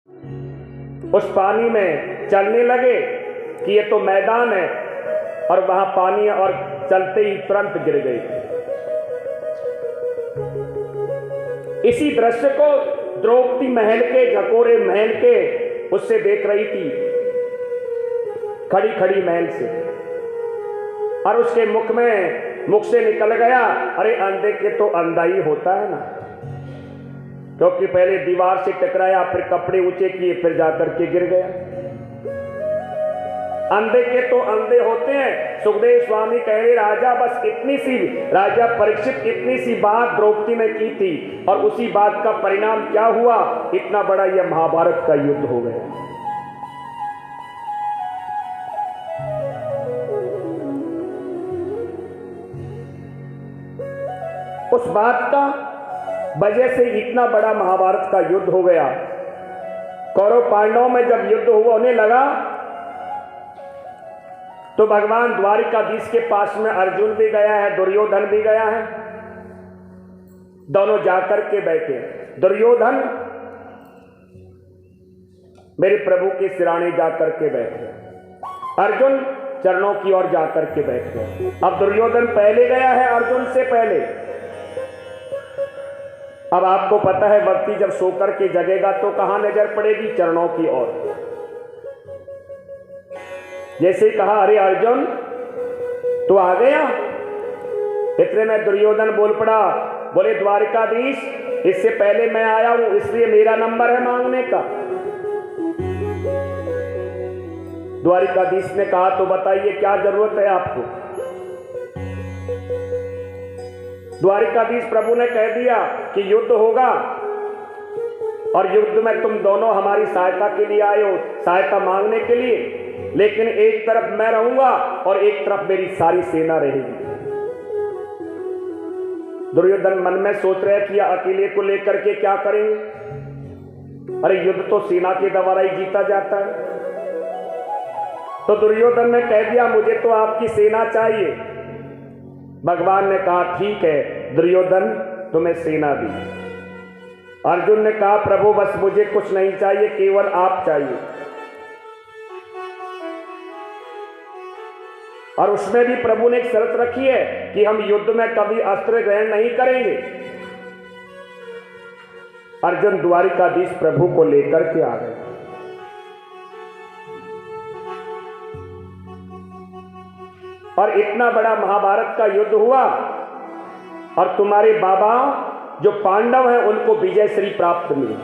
उस पानी में चलने लगे कि ये तो मैदान है, और वहां पानी और चलते ही तुरंत गिर गए। इसी दृश्य को द्रौपदी महल के, झकोरे महल के उससे देख रही थी, खड़ी खड़ी महल से, और उसके मुख से निकल गया, अरे अंधे के तो अंधा ही होता है ना, क्योंकि पहले दीवार से टकराया, फिर कपड़े ऊंचे किए, फिर जाकर के गिर गया। अंधे के तो अंधे होते हैं। सुखदेव स्वामी कह रहे, राजा बस इतनी सी, राजा परीक्षित इतनी सी बात द्रौपदी ने की थी, और उसी बात का परिणाम क्या हुआ, इतना बड़ा यह महाभारत का युद्ध हो गया। उस बात का वजह से इतना बड़ा महाभारत का युद्ध हो गया। कौरव पांडवों में जब युद्ध होने लगा तो भगवान द्वारिकाधीश के पास में अर्जुन भी गया है, दुर्योधन भी गया है, दोनों जाकर के बैठे। दुर्योधन मेरे प्रभु के सिराने जाकर के बैठे, अर्जुन चरणों की ओर जाकर के बैठ गए। अब दुर्योधन पहले गया है अर्जुन से पहले। अब आपको पता है व्यक्ति जब सोकर के जगेगा तो कहां नजर पड़ेगी, चरणों की ओर। जैसे कहा, अरे अर्जुन तू आ गया, इतने में दुर्योधन बोल पड़ा, बोले द्वारिकाधीश इससे पहले मैं आया हूं, इसलिए मेरा नंबर है मांगने का। द्वारिकाधीश ने कहा, तो बताइए क्या जरूरत है आपको। द्वारिकाधीश प्रभु ने कह दिया कि युद्ध होगा, और युद्ध में तुम दोनों हमारी सहायता के लिए आए हो, सहायता मांगने के लिए, लेकिन एक तरफ मैं रहूंगा और एक तरफ मेरी सारी सेना रहेगी। दुर्योधन मन में सोच रहे कि अकेले को लेकर के क्या करेंगे, अरे युद्ध तो सेना के द्वारा ही जीता जाता है। तो दुर्योधन ने कह दिया, मुझे तो आपकी सेना चाहिए। भगवान ने कहा, ठीक है दुर्योधन, तुम्हें सेना दी। अर्जुन ने कहा, प्रभु बस मुझे कुछ नहीं चाहिए, केवल आप चाहिए। और उसमें भी प्रभु ने एक शर्त रखी है कि हम युद्ध में कभी अस्त्र ग्रहण नहीं करेंगे। अर्जुन द्वारिकाधीश प्रभु को लेकर के आ गए। और इतना बड़ा महाभारत का युद्ध हुआ, और तुम्हारे बाबा जो पांडव हैं उनको विजय श्री प्राप्त मिली।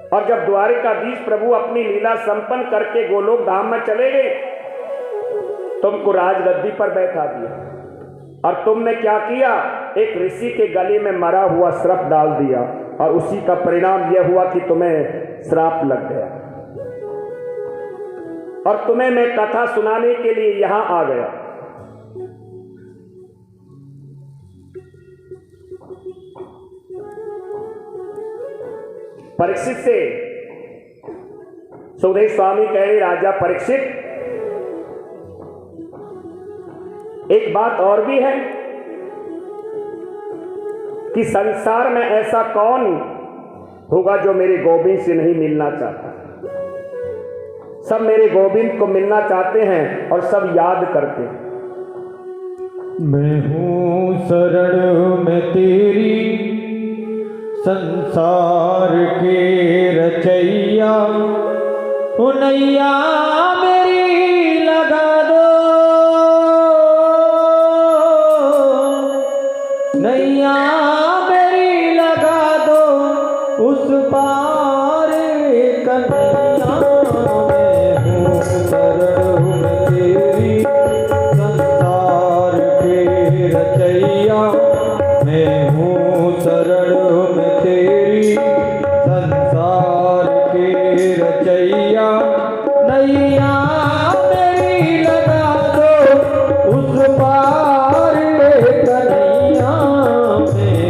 और जब द्वारिकाधीश प्रभु अपनी लीला संपन्न करके गोलोक धाम में चले गए, तुमको राजगद्दी पर बैठा दिया। और तुमने क्या किया, एक ऋषि के गले में मरा हुआ श्राप डाल दिया, और उसी का परिणाम यह हुआ कि तुम्हें श्राप लग गया। और तुम्हें मैं कथा सुनाने के लिए यहां आ गया। परीक्षित से सुखदेव स्वामी कह रहे, राजा परीक्षित एक बात और भी है कि संसार में ऐसा कौन होगा जो मेरे गोविंद से नहीं मिलना चाहता। सब मेरे गोविंद को मिलना चाहते हैं और सब याद करते हैं। मैं हूँ शरण में तेरी, संसार के रचैया, नैया मेरी लगा दो, नैया मेरी लगा दो, उस पार कन्हैया। मैं हूँ शरण में तेरी, संसार के रचैया, मैं हूँ शरण में तेरी, संसार के रचैया, नैया मेरी लगा दो, उस पार कन्हैया। मैं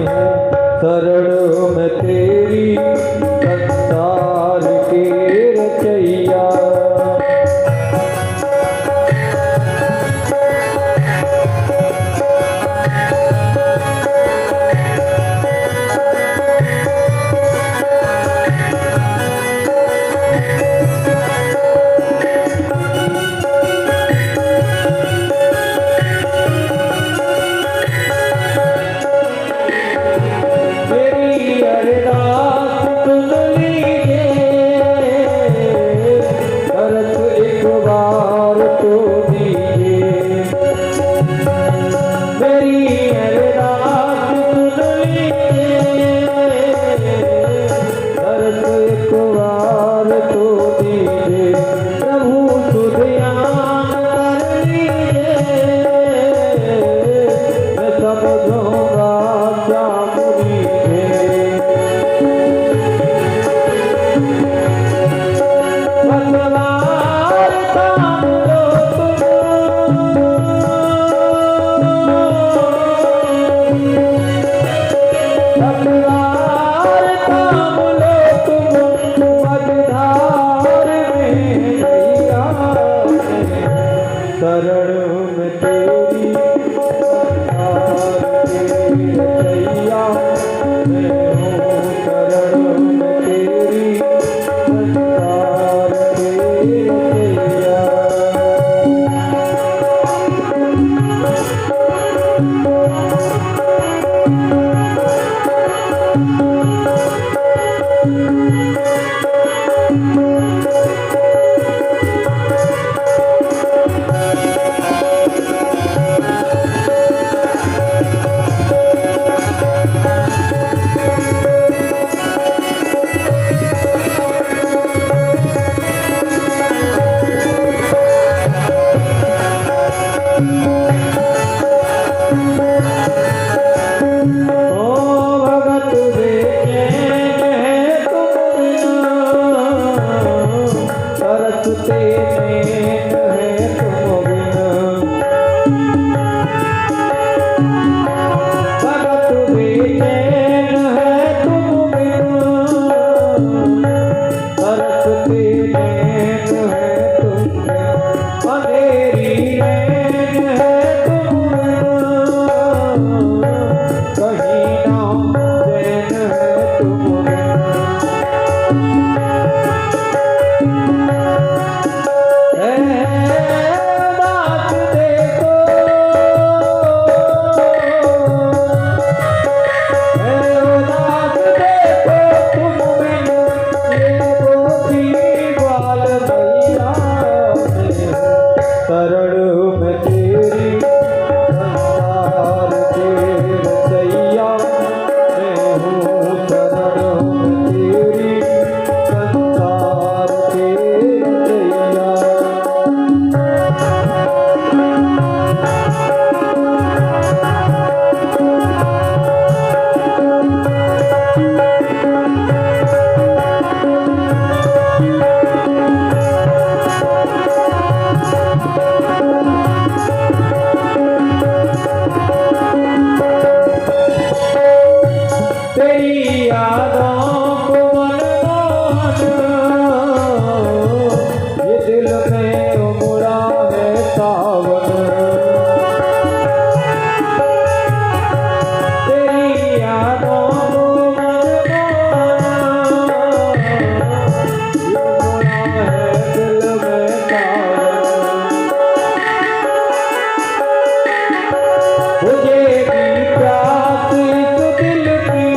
बुझेगी प्यास इस दिल की,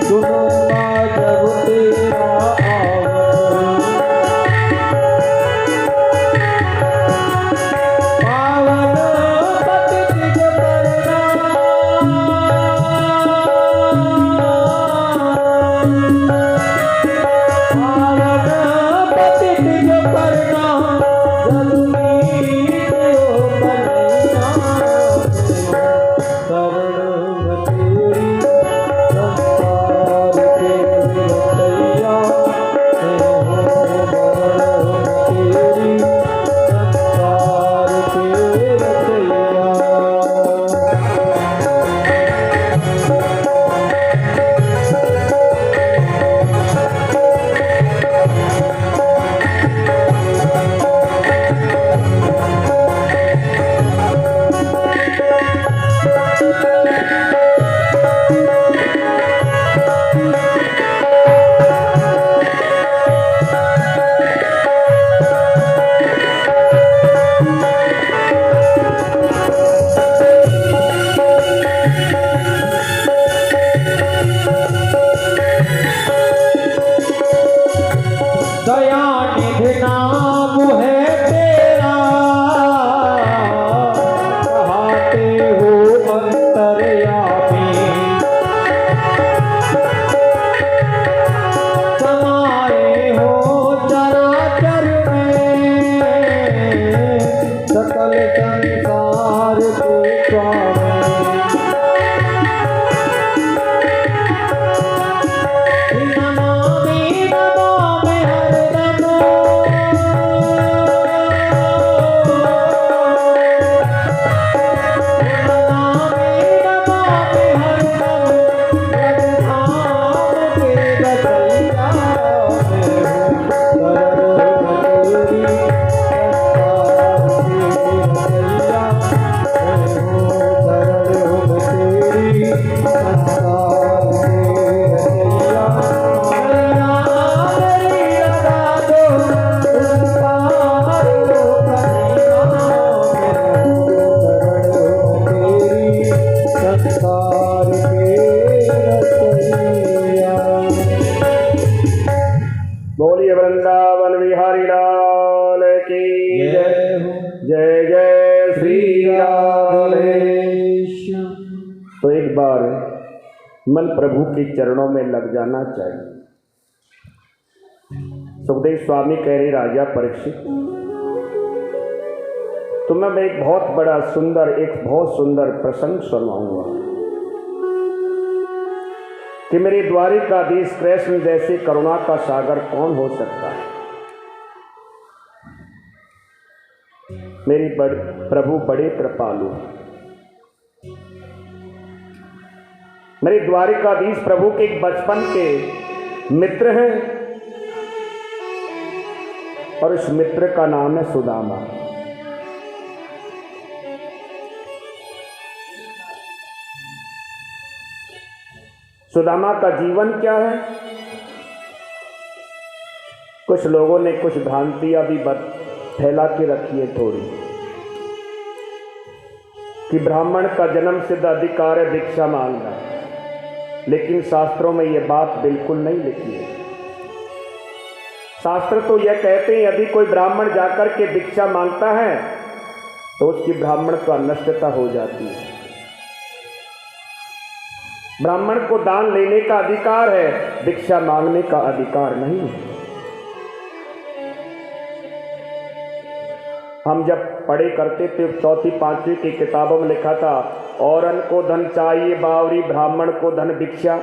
सुनूंगा जब तेरा आवन। पावन पति तुझ दयानिधि नाम है तेरा, कहाते हो अंतर्यामी। समाए हो चराचर में, सकल संसार के स्वामी। नमामि नमामि हरदम, नमामि नमामि हरदम, ब्रजधाम के रचैया मैं हूँ शरण तेरी, संसार के रचैया मैं हूँ संसार के रचैया। बोलिए वृंदावन विहारी लाल की जय। जय हो जय जय श्री राधे। राधेश्याम। तो एक बार मन प्रभु के चरणों में लग जाना चाहिए। सुखदेव स्वामी कह रहे राजा परीक्षित, तुम्हें मैं एक बहुत सुंदर प्रसंग सुनाऊंगा कि मेरे द्वारिकाधीश कृष्ण जैसे करुणा का सागर कौन हो सकता है। मेरी प्रभु बड़े कृपालु हैं। मेरे द्वारिकाधीश प्रभु के एक बचपन के मित्र हैं और उस मित्र का नाम है सुदामा। सुदामा का जीवन क्या है? कुछ लोगों ने कुछ भ्रांतियां भी फैला के रखी है थोड़ी, कि ब्राह्मण का जन्म सिद्ध अधिकार है भिक्षा मांगना, लेकिन शास्त्रों में यह बात बिल्कुल नहीं लिखी है। शास्त्र तो यह कहते हैं यदि कोई ब्राह्मण जाकर के भिक्षा मांगता है तो उसकी ब्राह्मणत्व नष्टता हो जाती है। ब्राह्मण को दान लेने का अधिकार है, भिक्षा मांगने का अधिकार नहीं है। हम जब पढ़े करते थे 4वीं 5वीं की किताबों में लिखा था, औरन को धन चाहिए बावरी, ब्राह्मण को धन भिक्षा,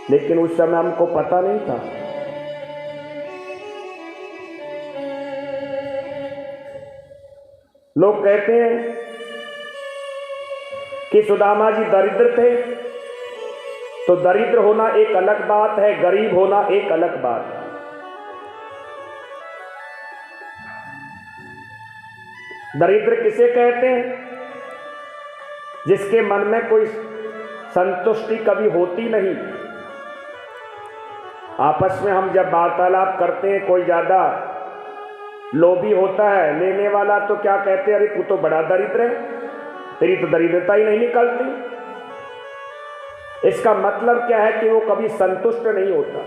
लेकिन उस समय हमको पता नहीं था। लोग कहते हैं कि सुदामा जी दरिद्र थे, तो दरिद्र होना एक अलग बात है, गरीब होना एक अलग बात है। दरिद्र किसे कहते हैं? जिसके मन में कोई संतुष्टि कभी होती नहीं। आपस में हम जब वार्तालाप करते हैं, कोई ज्यादा लोभी होता है लेने वाला तो क्या कहते हैं, अरे तू तो बड़ा दरिद्र है, तेरी तो दरिद्रता ही नहीं निकलती। इसका मतलब क्या है कि वो कभी संतुष्ट नहीं होता।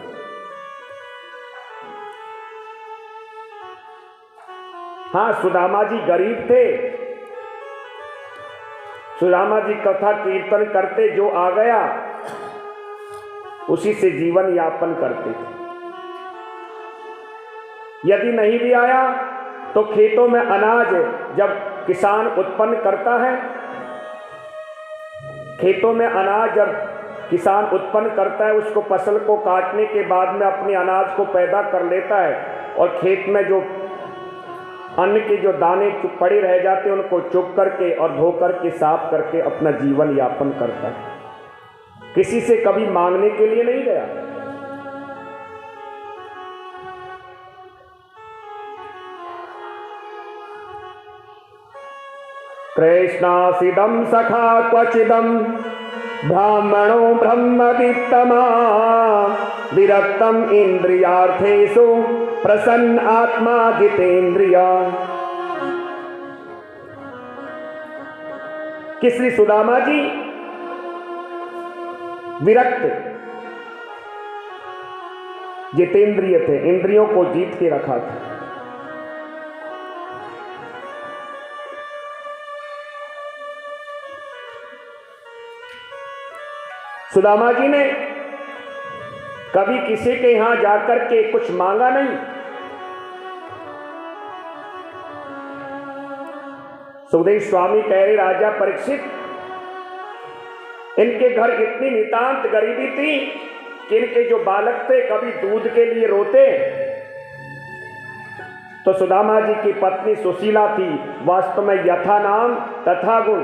हाँ, सुदामा जी गरीब थे, सुदामा जी कथा कीर्तन करते, जो आ गया उसी से जीवन यापन करते थे। यदि नहीं भी आया तो खेतों में अनाज जब किसान उत्पन्न करता है, खेतों में अनाज जब किसान उत्पन्न करता है, उसको फसल को काटने के बाद में अपने अनाज को पैदा कर लेता है और खेत में जो अन्न के जो दाने पड़े रह जाते हैं उनको चुग करके और धो करके साफ करके अपना जीवन यापन करता है। किसी से कभी मांगने के लिए नहीं गया। कृष्णासिदं सखा क्वचिदं ब्राह्मणो ब्रह्मवित्तमा विरक्तम इंद्रियार्थेषु प्रसन्न आत्मा जितेंद्रिय। कि श्री सुदामा जी विरक्त जितेंद्रिय थे, इंद्रियों को जीत के रखा था। सुदामा जी ने कभी किसी के यहां जाकर के कुछ मांगा नहीं। सुखदेव स्वामी कह रहे, राजा परीक्षित, इनके घर इतनी नितांत गरीबी थी कि इनके जो बालक थे कभी दूध के लिए रोते तो सुदामा जी की पत्नी सुशीला थी। वास्तव में यथा नाम तथा गुण,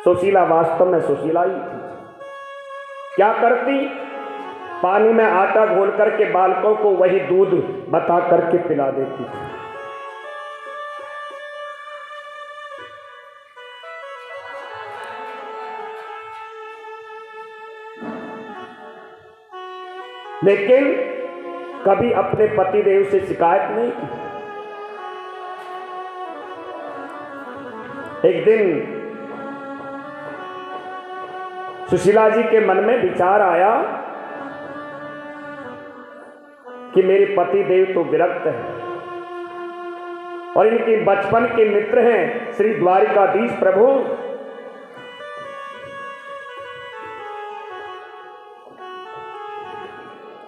सुशीला वास्तव में सुशीला ही थी। क्या करती? पानी में आटा घोल करके बालकों को वही दूध बता करके पिला देती थी। लेकिन कभी अपने पति देव से शिकायत नहीं की। एक दिन सुशीला जी के मन में विचार आया कि मेरे पति देव तो विरक्त हैं और इनके बचपन के मित्र हैं श्री द्वारिकाधीश प्रभु।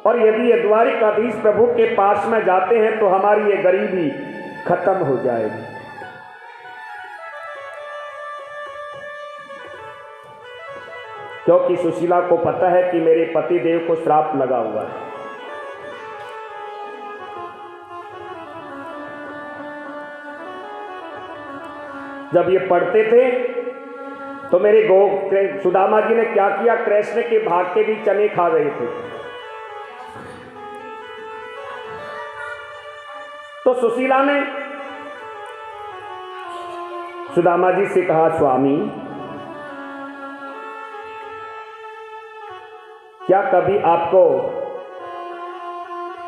और यदि ये द्वारिकाधीश प्रभु के पास में जाते हैं तो हमारी ये गरीबी खत्म हो जाएगी। क्योंकि सुशीला को पता है कि मेरे पति देव को श्राप लगा हुआ है। जब ये पढ़ते थे तो मेरे सुदामा जी ने क्या किया, कृष्ण के भाग के भी चने खा गए थे। तो सुशीला ने सुदामा जी से कहा, स्वामी क्या कभी आपको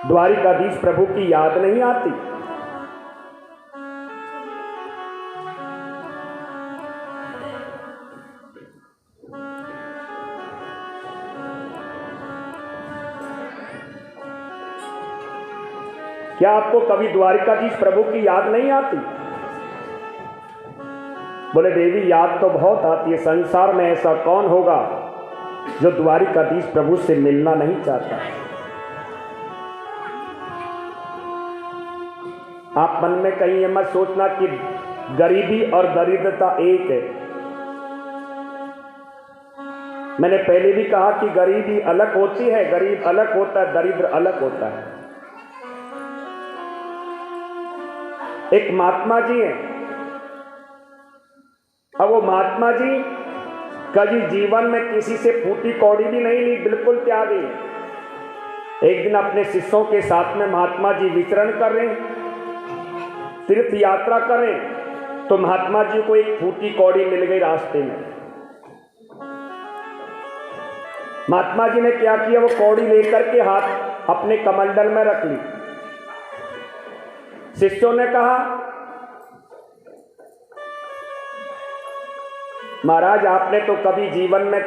द्वारिकाधीश प्रभु की याद नहीं आती? क्या आपको कभी द्वारिकाधीश प्रभु की याद नहीं आती? बोले, देवी याद तो बहुत आती है। संसार में ऐसा कौन होगा जो द्वारिकाधीश प्रभु से मिलना नहीं चाहता। आप मन में कहीं ये मत सोचना कि गरीबी और दरिद्रता एक है। मैंने पहले भी कहा कि गरीबी अलग होती है, गरीब अलग होता है, दरिद्र अलग होता है। एक महात्मा जी हैं, अब वो महात्मा जी कभी जीवन में किसी से फूटी कौड़ी भी नहीं ली, बिल्कुल त्यागी। एक दिन अपने शिष्यों के साथ में महात्मा जी विचरण कर रहे, तीर्थ यात्रा कर रहे, तो महात्मा जी को एक फूटी कौड़ी मिल गई रास्ते में। महात्मा जी ने क्या किया, वो कौड़ी लेकर के हाथ अपने कमंडल में रख ली शिष्यों ने कहा, महाराज आपने तो कभी जीवन में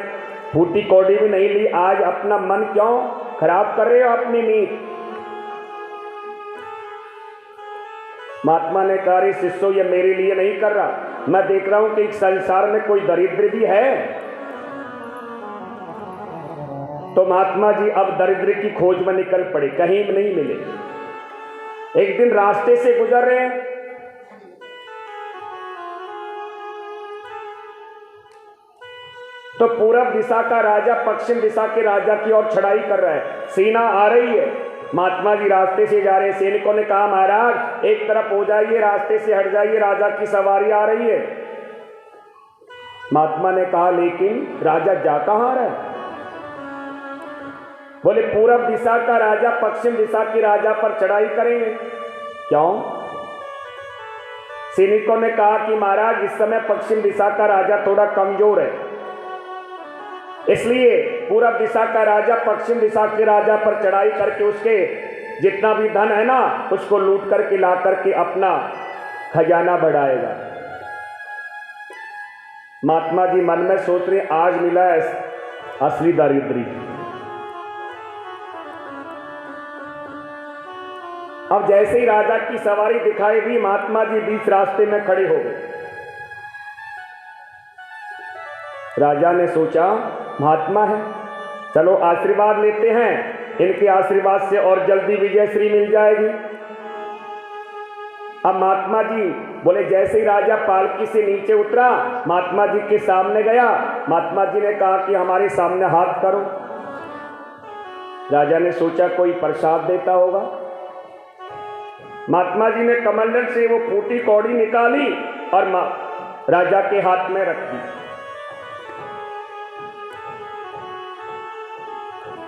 फूटी कौड़ी भी नहीं ली, आज अपना मन क्यों खराब कर रहे हो अपनी नींद? महात्मा ने कहा, रे शिष्यों ये मेरे लिए नहीं कर रहा, मैं देख रहा हूं कि इस संसार में कोई दरिद्र भी है। तो महात्मा जी अब दरिद्र की खोज में निकल पड़े, कहीं भी नहीं मिले। एक दिन रास्ते से गुजर रहे हैं, तो पूरब दिशा का राजा पश्चिम दिशा के राजा की ओर चढ़ाई कर रहा है, सेना आ रही है। महात्मा जी रास्ते से जा रहे हैं, सैनिकों ने कहा, महाराज एक तरफ हो जाइए, रास्ते से हट जाइए, राजा की सवारी आ रही है। महात्मा ने कहा, लेकिन राजा जा कहां रहा है? बोले पूरब दिशा का राजा पश्चिम दिशा के राजा पर चढ़ाई करेंगे। क्यों? सैनिकों ने कहा कि महाराज इस समय पश्चिम दिशा का राजा थोड़ा कमजोर है, इसलिए पूरब दिशा का राजा पश्चिम दिशा के राजा पर चढ़ाई करके उसके जितना भी धन है ना उसको लूट करके ला करके अपना खजाना बढ़ाएगा। महात्मा जी मन में सोच रहे, आज मिला है असली दरिद्री। अब जैसे ही राजा की सवारी दिखाई दी, महात्मा जी बीच रास्ते में खड़े हो गए। राजा ने सोचा महात्मा है, चलो आशीर्वाद लेते हैं, इनके आशीर्वाद से और जल्दी विजयश्री मिल जाएगी। अब महात्मा जी बोले, जैसे ही राजा पालकी से नीचे उतरा, महात्मा जी के सामने गया, महात्मा जी ने कहा कि हमारे सामने हाथ करो। राजा ने सोचा कोई प्रसाद देता होगा। महात्मा जी ने कमंडल से वो फूटी कौड़ी निकाली और राजा के हाथ में रख दी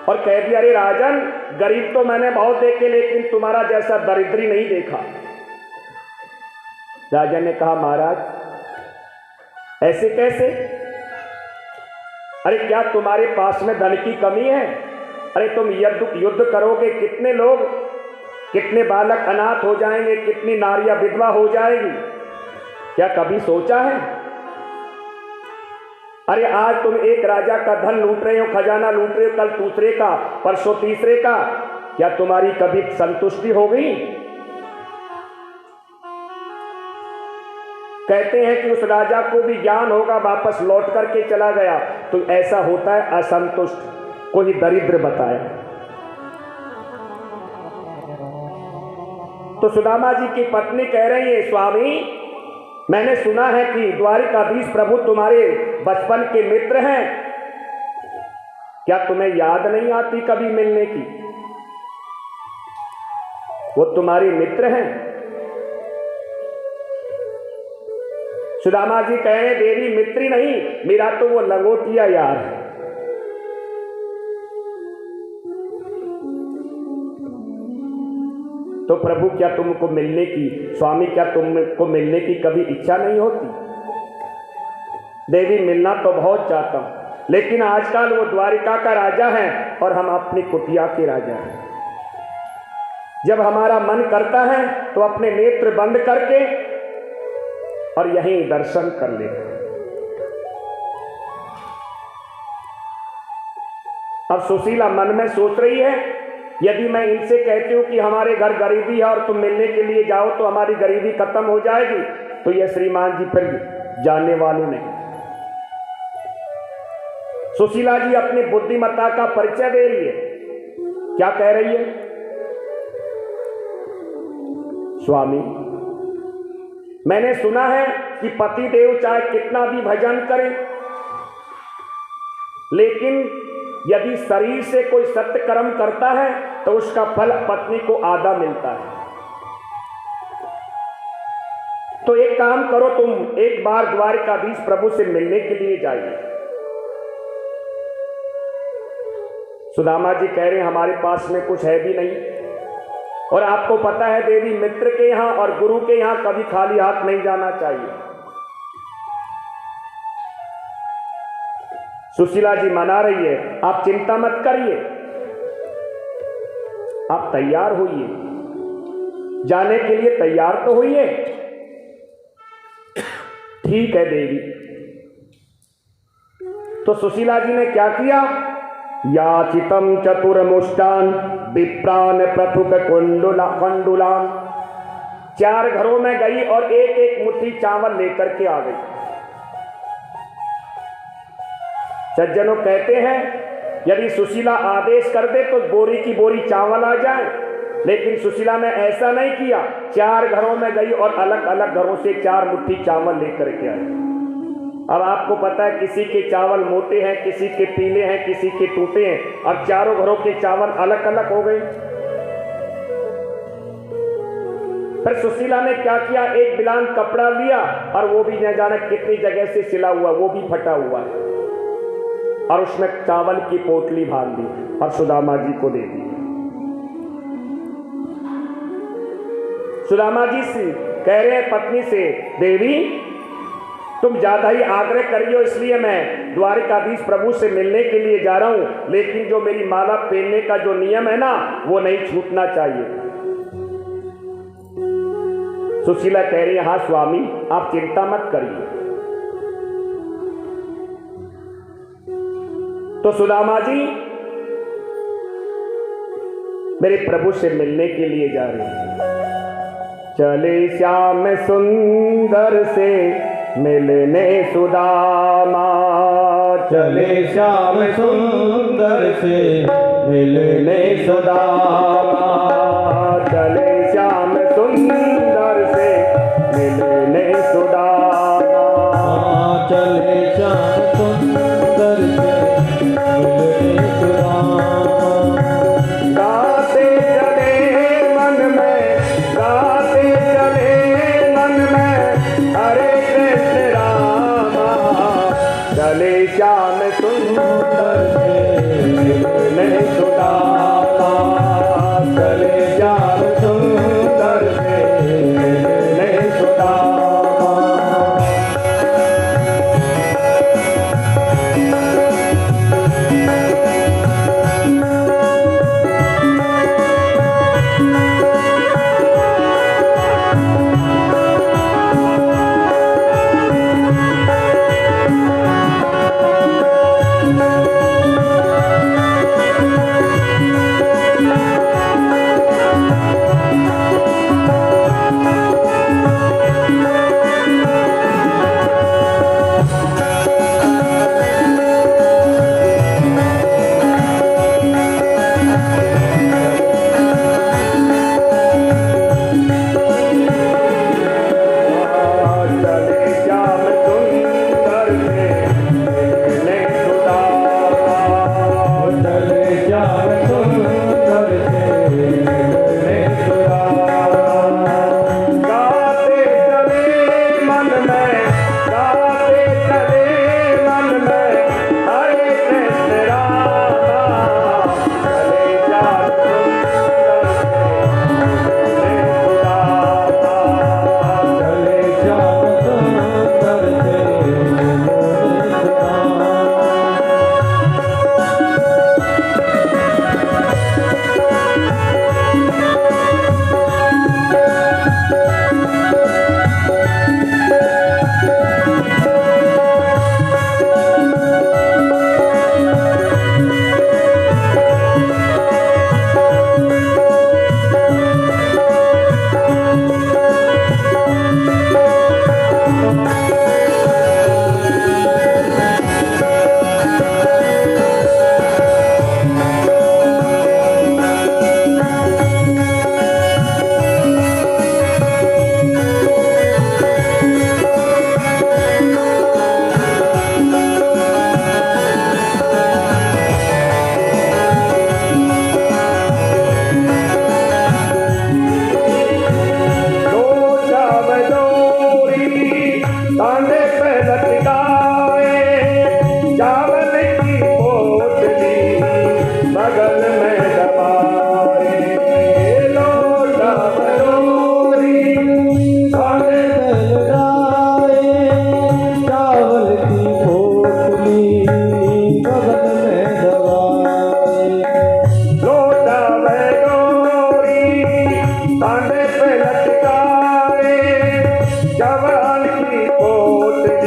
और कह दिया, अरे राजन, गरीब तो मैंने बहुत देखे लेकिन तुम्हारा जैसा दरिद्री नहीं देखा। राजा ने कहा, महाराज ऐसे कैसे? अरे क्या तुम्हारे पास में धन की कमी है? अरे तुम युद्ध करोगे, कितने लोग, कितने बालक अनाथ हो जाएंगे, कितनी नारियां विधवा हो जाएगी, क्या कभी सोचा है? अरे आज तुम एक राजा का धन लूट रहे हो, खजाना लूट रहे हो, कल दूसरे का, परसों तीसरे का, क्या तुम्हारी कभी संतुष्टि हो गई? कहते हैं कि उस राजा को भी ज्ञान होगा, वापस लौट करके चला गया। तो ऐसा होता है असंतुष्ट। कोई दरिद्र बताया। तो सुदामा जी की पत्नी कह रही है, स्वामी मैंने सुना है कि द्वारिकाधीश प्रभु तुम्हारे बचपन के मित्र हैं, क्या तुम्हें याद नहीं आती कभी मिलने की? वो तुम्हारे मित्र हैं। सुदामा जी कह रहे, देवी मित्री नहीं, मेरा तो वो लंगोटिया यार है। तो प्रभु क्या तुमको मिलने की, स्वामी क्या तुमको मिलने की कभी इच्छा नहीं होती? देवी मिलना तो बहुत चाहता हूं, लेकिन आजकल वो द्वारिका का राजा है और हम अपनी कुटिया के राजा हैं। जब हमारा मन करता है तो अपने नेत्र बंद करके और यहीं दर्शन कर लेते। अब सुशीला मन में सोच रही है, यदि मैं इनसे कहती हूं कि हमारे घर गरीबी है और तुम मिलने के लिए जाओ तो हमारी गरीबी खत्म हो जाएगी, तो ये श्रीमान जी फिर जाने वाले नहीं। सुशीला जी अपनी बुद्धिमत्ता का परिचय दे रही है। क्या कह रही है? स्वामी मैंने सुना है कि पति देव चाहे कितना भी भजन करे, लेकिन यदि शरीर से कोई सत्य कर्म करता है तो उसका फल पत्नी को आधा मिलता है। तो एक काम करो, तुम एक बार द्वारिकाधीश प्रभु से मिलने के लिए जाइए। सुदामा जी कह रहे हैं, हमारे पास में कुछ है भी नहीं, और आपको पता है देवी, मित्र के यहां और गुरु के यहां कभी खाली हाथ नहीं जाना चाहिए। सुशीला जी मना रही है, आप चिंता मत करिए, आप तैयार होइए। जाने के लिए तैयार तो हुई है। ठीक है देवी। तो सुशीला जी ने क्या किया? याचितम चतुर्मुष्टान विप्रान प्रथुक कंडुलान, 4 घरों में गई और एक एक मुट्ठी चावल लेकर के आ गई। सज्जनों कहते हैं यदि सुशीला आदेश कर दे तो बोरी की बोरी चावल आ जाए, लेकिन सुशीला ने ऐसा नहीं किया। 4 घरों में गई और अलग अलग घरों से 4 मुट्ठी चावल लेकर के आई। अब आपको पता है किसी के चावल मोटे हैं, किसी के पीले हैं, किसी के टूटे हैं, और चारों घरों के चावल अलग अलग हो गए। फिर सुशीला ने क्या किया? एक बिलान कपड़ा लिया और वो भी न जाने कितनी जगह से सिला हुआ, वो भी फटा हुआ है, और उसमें चावल की पोटली बांध दी और सुदामा जी को दे दी। सुदामा जी से कह रहे हैं पत्नी से, देवी तुम ज्यादा ही आग्रह करिए, इसलिए मैं द्वारिकाधीश प्रभु से मिलने के लिए जा रहा हूं, लेकिन जो मेरी माला पहनने का जो नियम है ना, वो नहीं छूटना चाहिए। सुशीला कह रही है, हाँ स्वामी आप चिंता मत करिए। तो सुदामा जी मेरे प्रभु से मिलने के लिए जा रहे हैं। चले श्याम सुंदर से मिलने सुदामा, चले श्याम सुंदर से मिलने सुदामा, चले श्याम सुंदर से मिलने सुदामा, चले श्याम सुंदर से मिलने सुदामा। गाते चले मन में, गाते चले मन में, हरे कृष्ण रामा, चले श्याम सुंदर से मिलने सुदामा, चले श्याम सुंदर से मिलने सुदामा।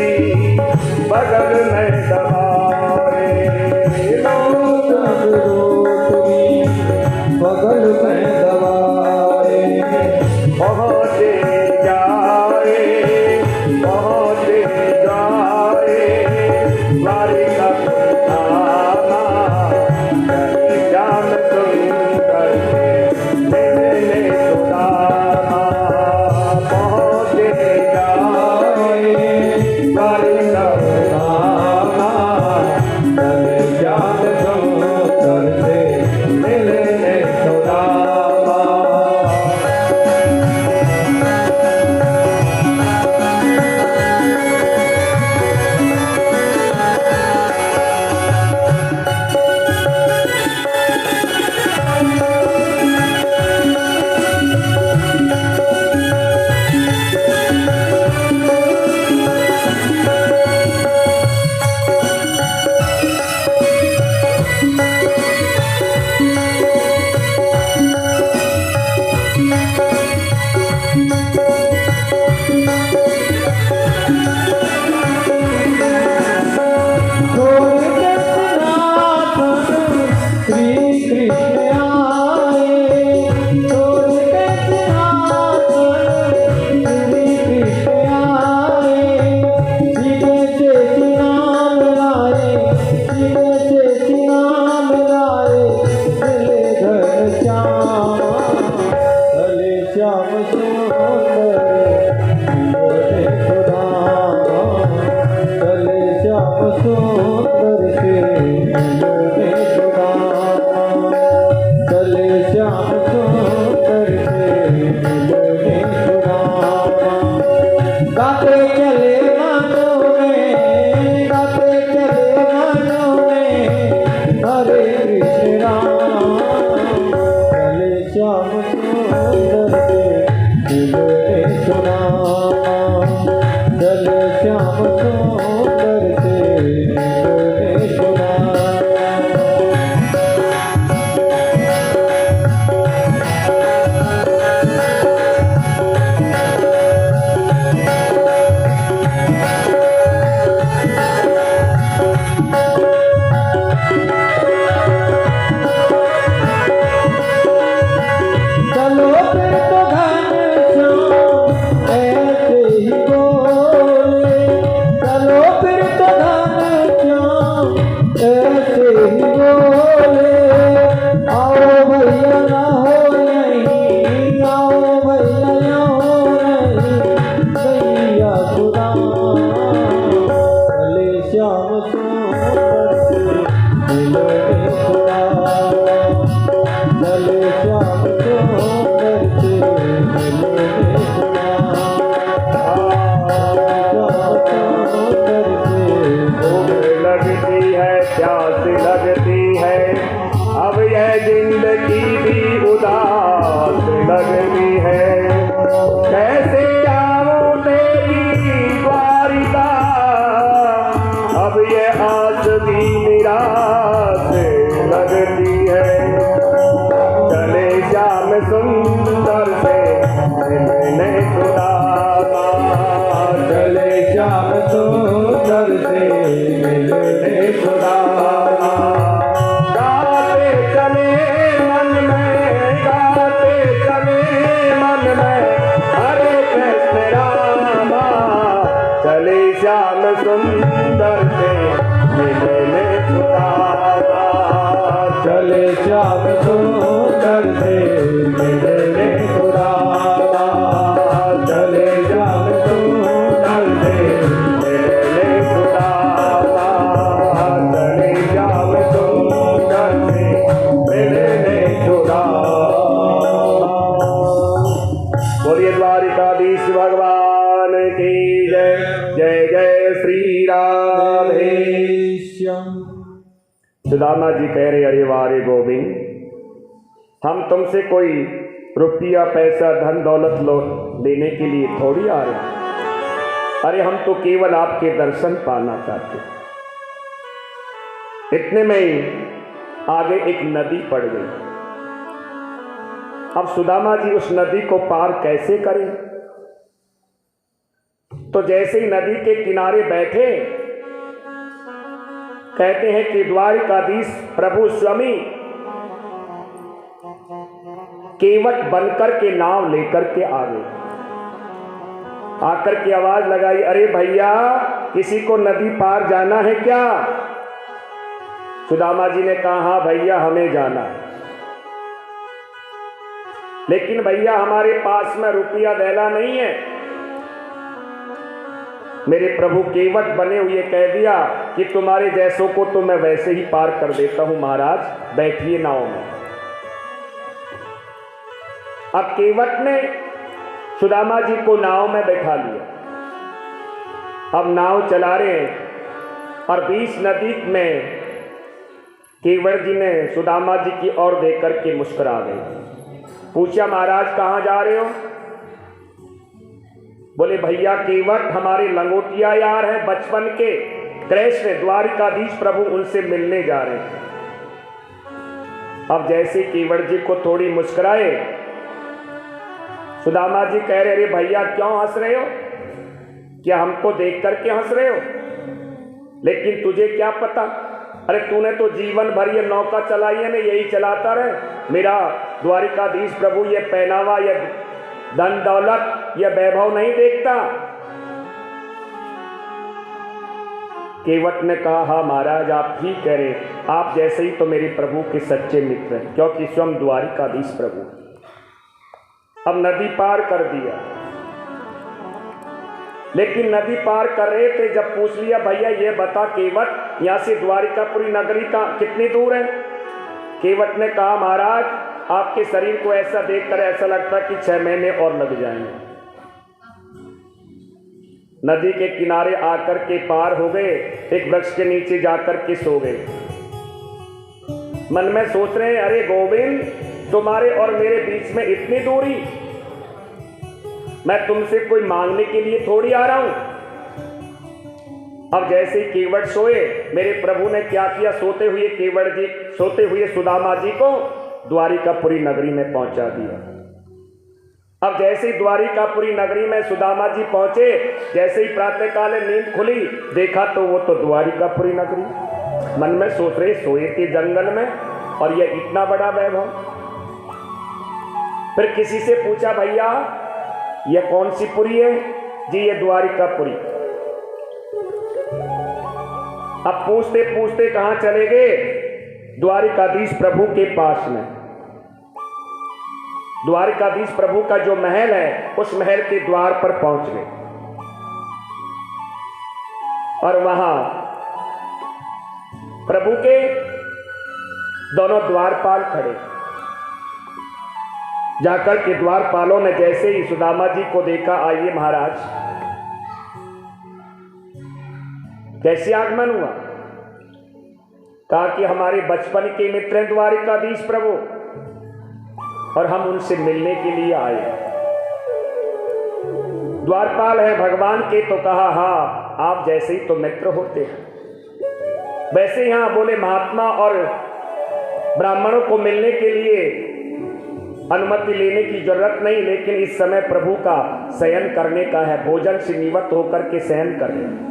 भी बगल में दबाए, लोग रोट भी बगल में दबाए, पहुँचे जाए द्वारिका धामा, चले श्याम सुंदर से मिलने सुदामा, पहुँचे जाए द्वारिका धामा, चले श्याम सुंदर से मिलने सुदामा। प्यास लगती है अब यह जिंदगी भी उदास लगती है, कैसे आऊं तेरी द्वारिका अब ये आस भी निराश लगती है, चले श्याम सुंदर से मिलने सुदामा, चले श्याम सुंदर से मिलने सुदामा, गाते चले मन में हरे कृष्ण रामा, चले श्याम सुंदर से मिलने सुदामा, चले श्याम सुंदर से मिलने सुदामा, चले श्याम सुंदर से मिलने सुदामा, चले श्याम सुंदर से मिलने सुदामा। बोलिए द्वारिकाधीश भगवान की जय, जय जय श्री राधे। सुदामा जी कह रहे अरे वारे गोविंद, हम तुमसे कोई रुपया पैसा धन दौलत लेने के लिए थोड़ी आ रहे हैं, अरे हम तो केवल आपके दर्शन पाना चाहते। इतने में ही आगे एक नदी पड़ गई। अब सुदामा जी उस नदी को पार कैसे करें? तो जैसे ही नदी के किनारे बैठे, कहते हैं कि द्वारिकाधीश प्रभु स्वामी केवट बनकर के नाव लेकर के आ गए। आकर के आवाज लगाई, अरे भैया किसी को नदी पार जाना है क्या? सुदामा जी ने कहा, हाँ भैया हमें जाना है, लेकिन भैया हमारे पास में रुपया देना नहीं है। मेरे प्रभु केवट बने हुए कह दिया कि तुम्हारे जैसों को तो मैं वैसे ही पार कर देता हूं महाराज, बैठिए नाव में। अब केवट ने सुदामा जी को नाव में बैठा लिया। अब नाव चला रहे हैं और बीच नदी में केवट जी ने सुदामा जी की ओर देखकर के मुस्कुरा गए। पूछा, महाराज कहाँ जा रहे हो? बोले, भैया केवट हमारे लंगोटिया यार हैं बचपन के, कृष्ण द्वारिकाधीश प्रभु उनसे मिलने जा रहे हैं। अब जैसे केवट जी को थोड़ी मुस्कुराए, सुदामा जी कह रहे, अरे भैया क्यों हंस रहे हो? क्या हमको देख करके हंस रहे हो? लेकिन तुझे क्या पता, अरे तूने तो जीवन भर ये नौका चलाई है ना, यही चलाता रहे। मेरा द्वारिकाधीश प्रभु ये पहनावा, ये धन दौलत, ये वैभव नहीं देखता। केवट ने कहा, हाँ महाराज आप ठीक कह रहे, आप जैसे ही तो मेरे प्रभु के सच्चे मित्र हैं, क्योंकि स्वयं द्वारिकाधीश प्रभु। अब नदी पार कर दिया, लेकिन नदी पार कर रहे थे जब पूछ लिया, भैया ये बता केवट यहाँ से द्वारिकापुरी नगरी का कितनी दूर है? केवट ने कहा, महाराज आपके शरीर को ऐसा देखकर ऐसा लगता कि 6 महीने और लग जाएंगे। नदी के किनारे आकर के पार हो गए, एक वृक्ष के नीचे जाकर के सो गए। मन में सोच रहे हैं, अरे गोविंद तुम्हारे और मेरे बीच में इतनी दूरी, मैं तुमसे कोई मांगने के लिए थोड़ी आ रहा हूं। अब जैसे ही केवट सोए, मेरे प्रभु ने क्या किया, सोते हुए सुदामा जी को द्वारिकापुरी नगरी में पहुंचा दिया। अब जैसे ही द्वारिकापुरी नगरी में सुदामा जी पहुंचे, जैसे ही प्रातःकाल नींद खुली, देखा तो वो तो द्वारिकापुरी नगरी। मन में सोच रहे, सोए थे जंगल में और ये इतना बड़ा वैभव। फिर किसी से पूछा, भैया ये कौन सी पुरी है? जी ये द्वारिकापुरी। अब पूछते पूछते कहां चले गए? द्वारिकाधीश प्रभु के पास में। द्वारिकाधीश प्रभु का जो महल है, उस महल के द्वार पर पहुंच गए और वहां प्रभु के दोनों द्वारपाल खड़े। जाकर के द्वारपालों ने जैसे ही सुदामा जी को देखा, आइए महाराज, कैसे आगमन हुआ? कहा कि हमारे बचपन के मित्र हैं द्वारिकाधीश प्रभु और हम उनसे मिलने के लिए आए। द्वारपाल है भगवान के, तो कहा हाँ आप जैसे ही तो मित्र होते हैं। वैसे यहां बोले महात्मा और ब्राह्मणों को मिलने के लिए अनुमति लेने की जरूरत नहीं, लेकिन इस समय प्रभु का शयन करने का है, भोजन से निवृत्त होकर के शयन करें।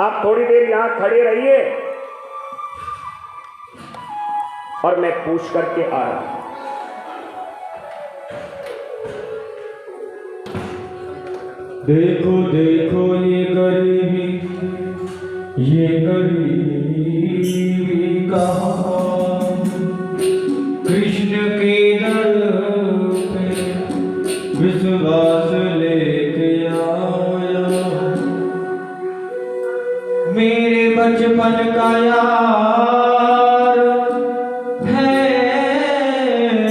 आप थोड़ी देर यहां खड़े रहिए और मैं पूछ करके आ रहा हूं। देखो देखो ये गरीबी कहाँ कृष्ण के दर पे विश्वास लेके आया। मेरे बचपन का यार है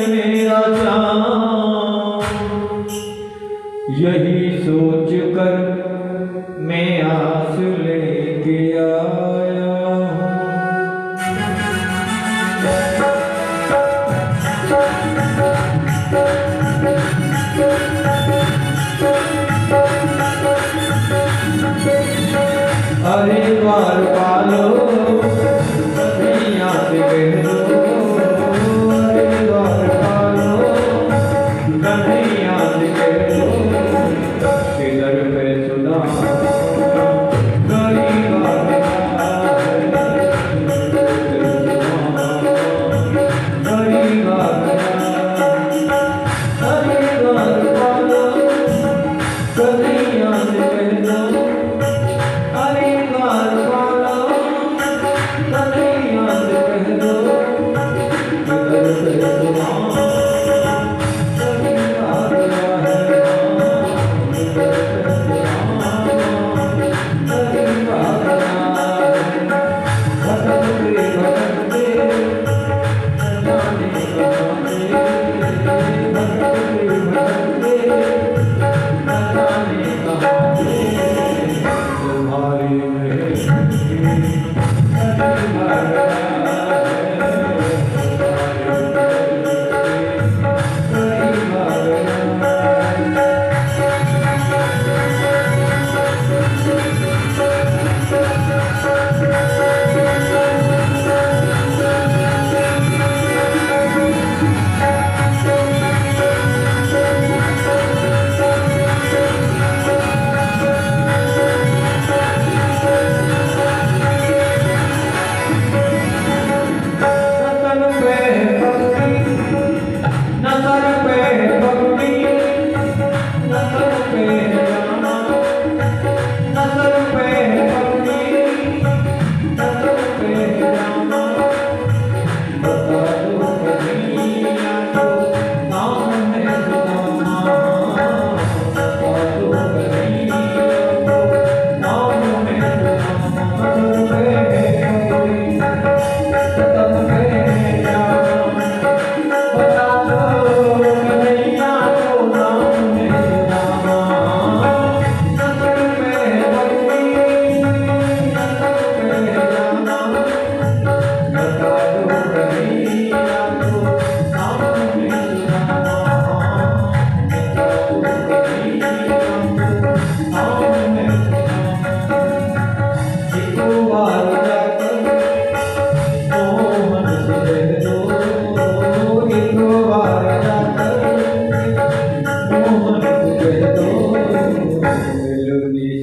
मेरा चाँद, यही सोच कर मैं आस लेके आया। अरे द्वार पालो कन्हैया से कह दो, अरे द्वार पालो कन्हैया से कह दो,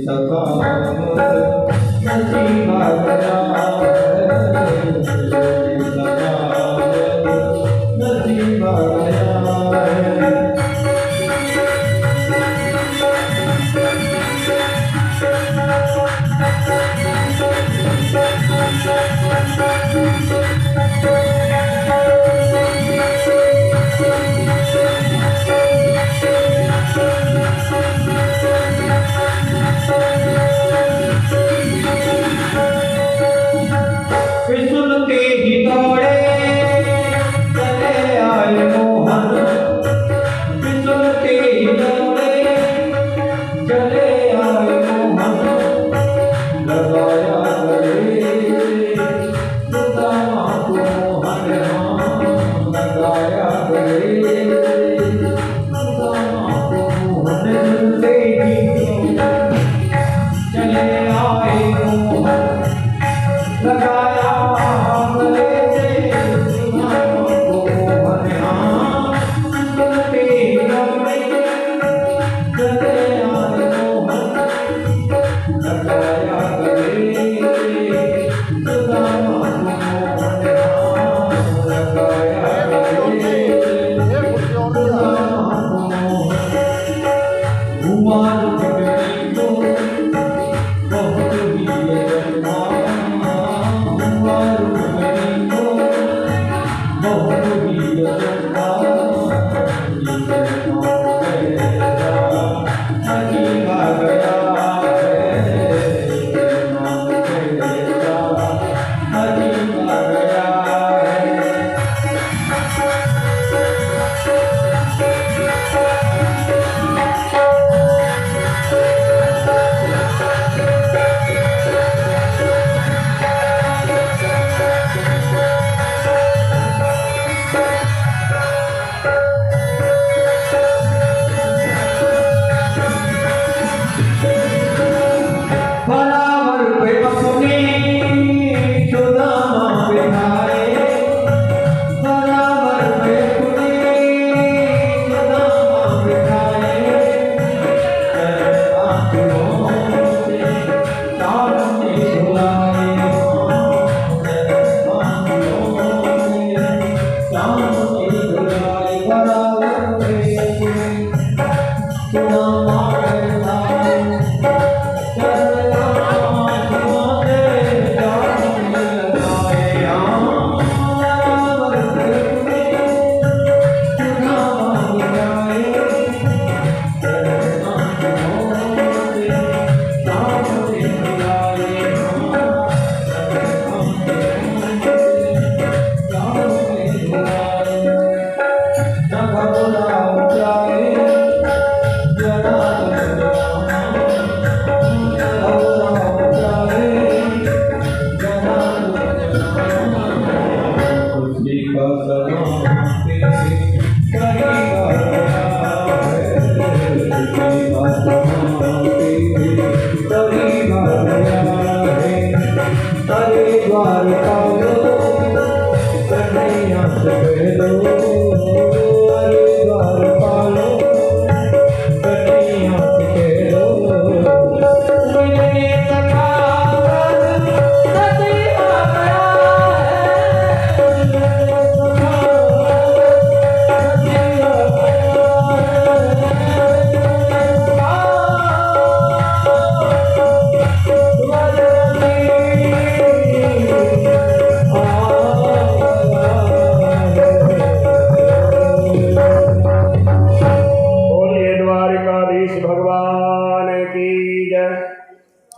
सखा नसीबा गया नसीबा गया सुनते ही दौड़े चले आए मोहन सुनते ही दौड़े चले आए मोहन लगाया गले सुदामा को मोहन लगाया गले सुदामा को मोहन सुनते ही चले आए मोहन लगाया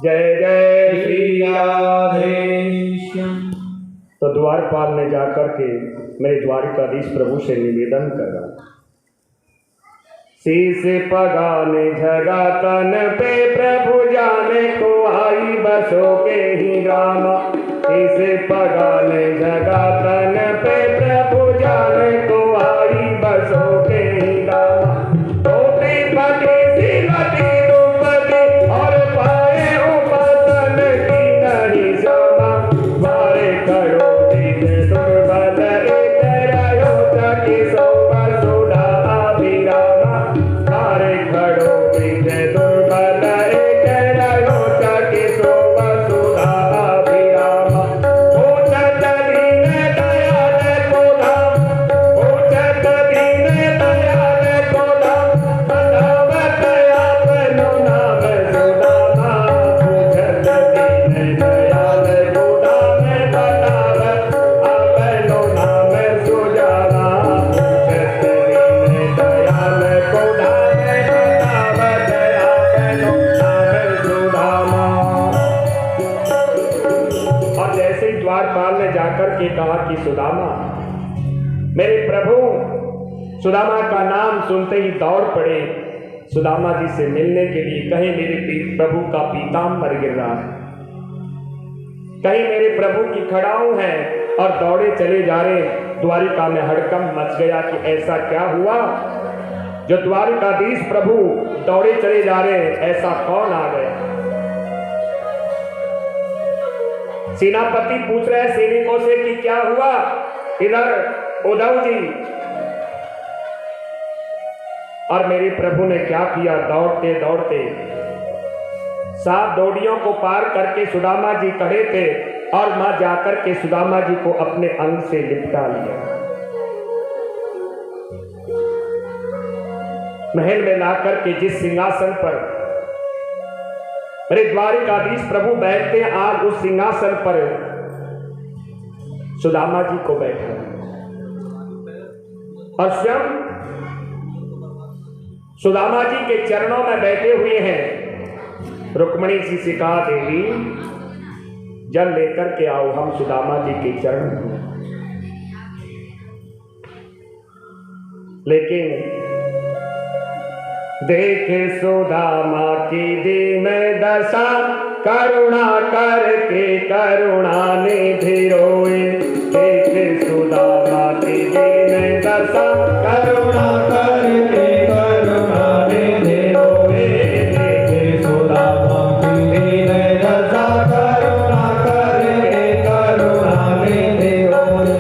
जय जय श्री राधेश्याम। तो द्वारपाल ने जाकर के मेरे द्वारिकाधीश प्रभु से निवेदन करा, शीश पगाने झगा तन पे प्रभु जाने को आई बसो के ही ग्राम। शीश पगाने झगा तन पे प्रभु जाने को आई बसो के ही ग्राम। टोटी पटी सिलती दुपटी और पाए उपासन की नहीं शोभा। मारे करो दिन दुर्बल एक रहो तकी शोभा सुधा अभिरामा। मारे करो दिन दुर्बल एक जाकर के कहा कि सुदामा, मेरे प्रभु। सुदामा का नाम सुनते ही दौड़ पड़े सुदामा जी से मिलने के लिए। कहीं मेरे प्रभु का पीताम्बर गिर रहा है, कहीं मेरे प्रभु की खड़ाऊ है, और दौड़े चले जा रहे। द्वारिका में हड़कंप मच गया कि ऐसा क्या हुआ जो द्वारिकाधीश प्रभु दौड़े चले जा रहे हैं, ऐसा कौन आ गया। सेनापति पूछ रहे हैं सैनिकों से कि क्या हुआ। इधर उद्धव जी और मेरे प्रभु ने क्या किया, दौड़ते दौड़ते 7 डोडियों को पार करके सुदामा जी खड़े थे, और मां जाकर के सुदामा जी को अपने अंग से लिपटा लिया। महल में लाकर के जिस सिंहासन पर मेरे द्वारिकाधीश प्रभु बैठते हैं, आज उस सिंहासन पर सुदामा जी को बैठा, और स्वयं सुदामा जी के चरणों में बैठे हुए हैं। रुक्मिणी जी से कहा, देवी जल लेकर के आओ, हम सुदामा जी के चरण में। लेकिन देखे सुदामा की दीन दशा, करुणा करके करुणा निधि रोए। देखे सुदामा की दीन दशा, करुणा करके करुणा निधि रोए। देखे सुदामा की दीन दशा, करुणा करके करुणा निधि रोए।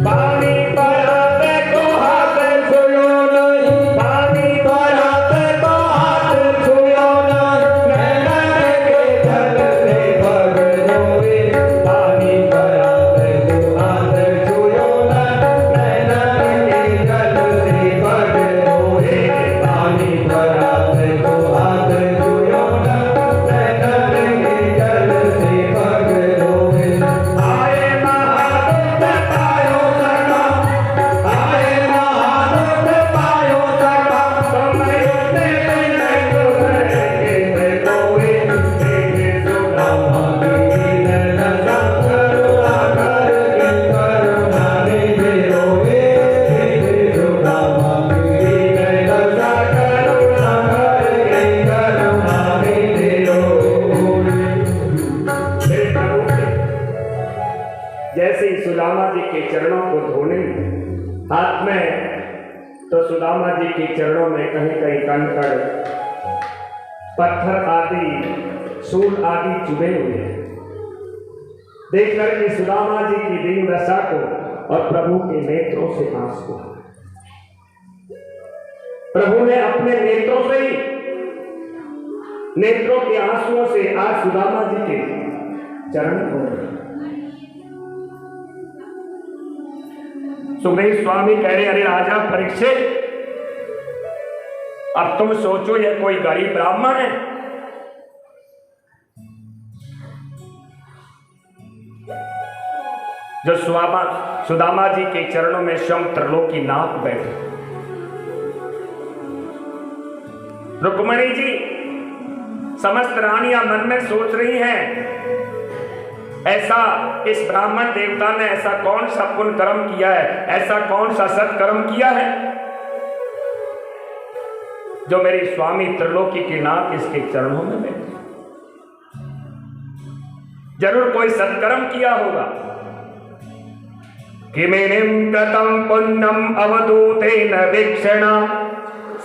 पानी पराते को हाथ छुयो नहीं, पानी पराते को हाथ छुयो नहीं, नैनन के जल से भग रोए। पानी पराते को हाथ छुयो नहीं, नैनन के जल से भग रोए। पानी पराते को हाथ छुयो नहीं, नैनन के जल से भग रोए। आए महादुत पायो सखा, आए महादुत पायो सखा, तुम युद्ध में नहीं तुम्हें रोए। देखे सुदामा की दीन दशा, करुणा करके करुणा निधि रोए। देखे सुदामा की दीन दशा, करुणा करके करुणा निधि रोए। जैसे ही सुदामा जी के चरणों को धोने हाथ में, तो सुदामा जी के चरणों में कहीं कहीं कंकड़, पत्थर आदि, सूल आदि चुभे हुए। देख करके सुदामा जी की दीन दशा को और प्रभु के नेत्रों से आंसू, प्रभु ने अपने नेत्रों से ही, नेत्रों के आंसुओं से आज सुदामा जी के चरण धोए। सुखदेव स्वामी कह रहे, अरे राजा परीक्षित, अब तुम सोचो ये कोई गरीब ब्राह्मण है, जो सुदामा जी के चरणों में स्वयं त्रिलोकी नाथ बैठे। रुक्मिणी जी समस्त रानियां मन में सोच रही हैं, ऐसा इस ब्राह्मण देवता ने ऐसा कौन सा पुण्य कर्म किया है, ऐसा कौन सा सत्कर्म किया है जो मेरे स्वामी त्रिलोकी के नाथ इसके चरणों में बैठे। जरूर कोई सत्कर्म किया होगा। किमिनिम कृतं पुण्यम अवधूतेन वीक्षणा,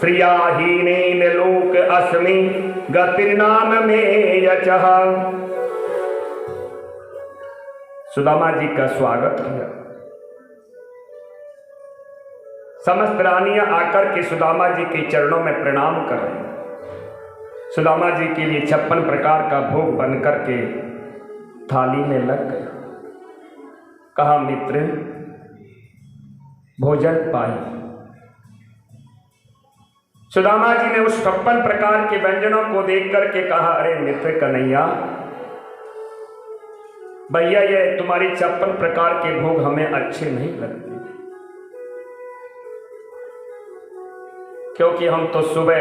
श्रियाहीनेन लोक अस्मि गतिर्नाम में यचः। सुदामा जी का स्वागत किया। समस्त रानियां आकर के सुदामा जी के चरणों में प्रणाम कर रही। सुदामा जी के लिए 56 प्रकार का भोग बनकर के थाली में लग गया। कहा, मित्र भोजन पाई। सुदामा जी ने उस 56 प्रकार के व्यंजनों को देख करके कहा, अरे मित्र कन्हैया, भैया ये तुम्हारी 56 प्रकार के भोग हमें अच्छे नहीं लगते, क्योंकि हम तो सुबह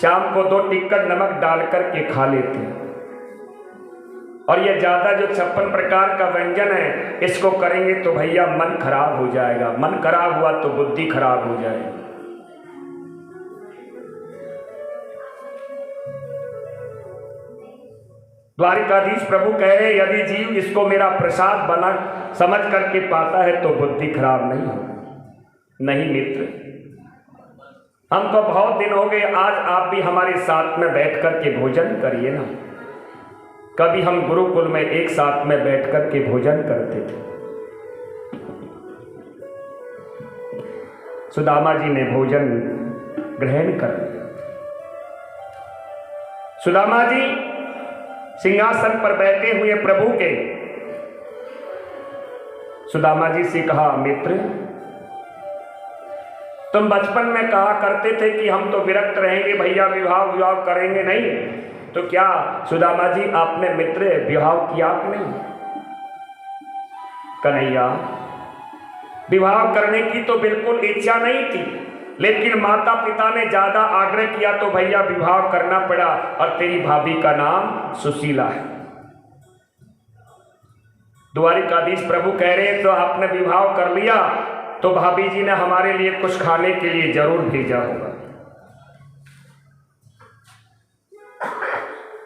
शाम को 2 टिक्कर नमक डाल करके खा लेते हैं, और ये ज्यादा जो 56 प्रकार का व्यंजन है इसको करेंगे तो भैया मन खराब हो जाएगा। मन खराब हुआ तो बुद्धि खराब हो जाएगी। द्वारिकाधीश प्रभु कह रहे यदि जीव इसको मेरा प्रसाद बना समझ करके पाता है तो बुद्धि खराब नहीं हो। नहीं मित्र, हमको बहुत दिन हो गए, आज आप भी हमारे साथ में बैठ करके भोजन करिए ना। कभी हम गुरुकुल में एक साथ में बैठ करके भोजन करते थे। सुदामा जी ने भोजन ग्रहण कर लिया। सुदामा जी सिंहासन पर बैठे हुए प्रभु के सुदामा जी से कहा, मित्र तुम बचपन में कहा करते थे कि हम तो विरक्त रहेंगे भैया, विवाह करेंगे नहीं, तो क्या सुदामा जी आपने मित्र विवाह किया कि नहीं? कन्हैया, विवाह करने की तो बिल्कुल इच्छा नहीं थी, लेकिन माता पिता ने ज्यादा आग्रह किया तो भैया विवाह करना पड़ा। और तेरी भाभी का नाम सुशीला है। द्वारिकाधीश प्रभु कह रहे हैं तो आपने विवाह कर लिया तो भाभी जी ने हमारे लिए कुछ खाने के लिए जरूर भेजा होगा।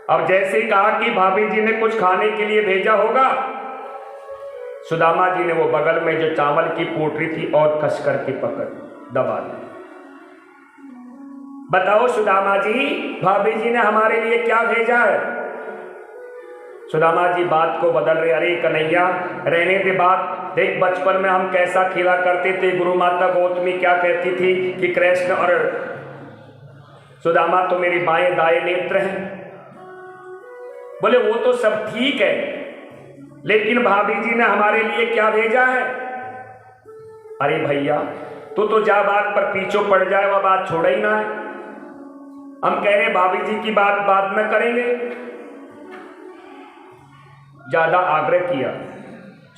अब जैसे ही कहा कि भाभी जी ने कुछ खाने के लिए भेजा होगा, सुदामा जी ने वो बगल में जो चावल की पोटली थी और कस करके पकड़ दबा दी। बताओ सुदामा जी, भाभी जी ने हमारे लिए क्या भेजा है? सुदामा जी बात को बदल रहे, अरे कन्हैया रहने दे बात, देख बचपन में हम कैसा खेला करते थे। गुरु माता गौतमी क्या कहती थी कि कृष्ण और सुदामा तो मेरी बाएं दाएं नेत्र हैं। बोले वो तो सब ठीक है, लेकिन भाभी जी ने हमारे लिए क्या भेजा है? अरे भैया तू तो जा बात पर पीछे पड़ जाए, वह बात छोड़ा ही ना है। हम कह रहे भाभी जी की बात बाद में करेंगे। ज्यादा आग्रह किया।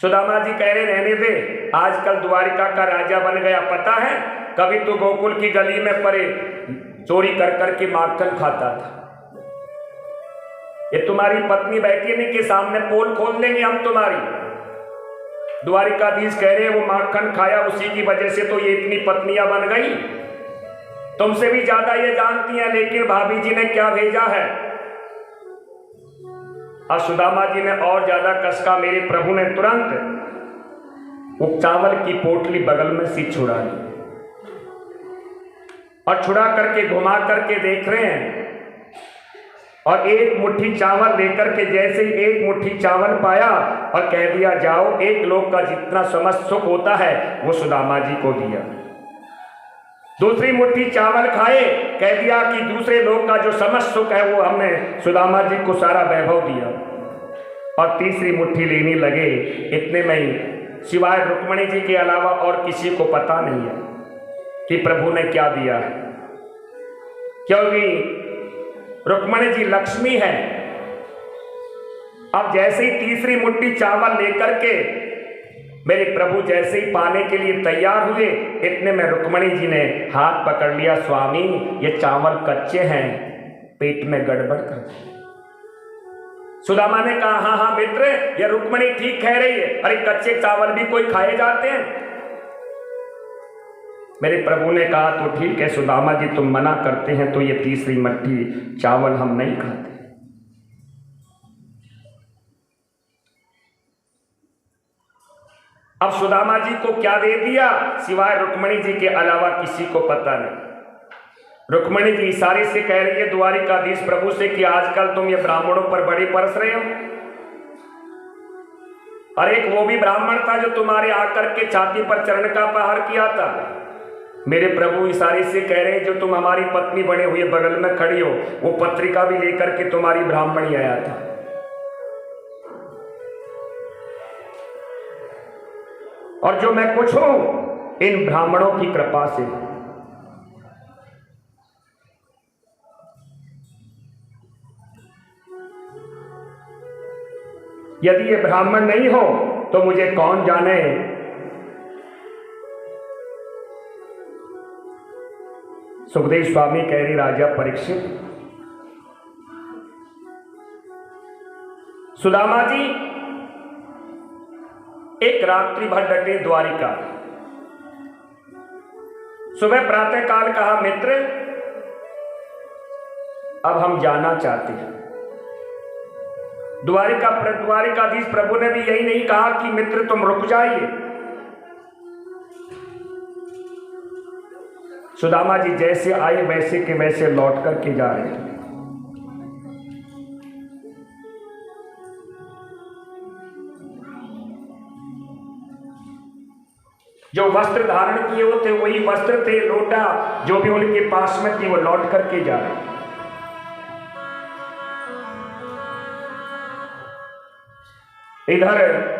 सुदामा जी कह रहे रहने दे, आजकल द्वारिका का राजा बन गया, पता है कभी तो गोकुल की गली में पड़े चोरी कर करके माखन खाता था। ये तुम्हारी पत्नी बैठी नहीं के सामने पोल खोल देंगे हम तुम्हारी। द्वारिकाधीश कह रहे वो माखन खाया, उसी की वजह से तो ये इतनी पत्नियां बन गई। तुमसे भी ज्यादा ये जानती हैं, लेकिन भाभी जी ने क्या भेजा है? और सुदामा जी ने और ज्यादा कसका, मेरे प्रभु ने तुरंत वो चावल की पोटली बगल में से छुड़ा ली और छुड़ा करके घुमा करके देख रहे हैं, और एक मुट्ठी चावल लेकर के जैसे ही एक मुट्ठी चावल पाया और कह दिया जाओ, एक लोग का जितना समस्त सुख होता है वो सुदामा जी को दिया। दूसरी मुट्ठी चावल खाए, कह दिया कि दूसरे लोग का जो समस्त सुख है वो हमने सुदामा जी को सारा वैभव दिया। और तीसरी मुट्ठी लेने लगे, इतने में ही सिवाय रुक्मणी जी के अलावा और किसी को पता नहीं है कि प्रभु ने क्या दिया है, क्योंकि रुक्मणी जी लक्ष्मी है। अब जैसे ही तीसरी मुट्ठी चावल लेकर के मेरे प्रभु जैसे ही पाने के लिए तैयार हुए, इतने में रुक्मणी जी ने हाथ पकड़ लिया, स्वामी ये चावल कच्चे हैं, पेट में गड़बड़ कर। सुदामा ने कहा हाँ हाँ मित्र, ये रुक्मणी ठीक कह रही है, अरे कच्चे चावल भी कोई खाए जाते हैं। मेरे प्रभु ने कहा तो ठीक है सुदामा जी, तुम मना करते हैं तो ये तीसरी मुट्ठी चावल हम नहीं खाते। अब सुदामा जी को क्या दे दिया, सिवाय रुक्मणी जी के अलावा किसी को पता नहीं। रुक्मणी जी इशारे से कह रही है द्वारिकाधीश प्रभु से कि आजकल तुम ये ब्राह्मणों पर बड़े परस रहे हो। और एक वो भी ब्राह्मण था जो तुम्हारे आकर के छाती पर चरण का प्रहार किया था। मेरे प्रभु इशारे से कह रहे हैं जो तुम हमारी पत्नी बने हुए बगल में खड़ी हो, वो पत्रिका भी लेकर के तुम्हारी ब्राह्मणी आया था। और जो मैं कुछ हूं इन ब्राह्मणों की कृपा से। यदि ये ब्राह्मण नहीं हो तो मुझे कौन जाने। सुखदेव स्वामी कह रही राजा परीक्षित, सुदामा जी एक रात्रि भर डटे द्वारिका। सुबह प्रातः काल कहा, मित्र अब हम जाना चाहते हैं। द्वारिकाधीश प्रभु ने भी यही नहीं कहा कि मित्र तुम रुक जाइए। सुदामा जी जैसे आए वैसे के वैसे लौट करके जा रहे हैं। जो वस्त्र धारण किए हुए थे वही वस्त्र थे, लोटा जो भी उनके पास में थी वो लौट करके जा रहे। इधर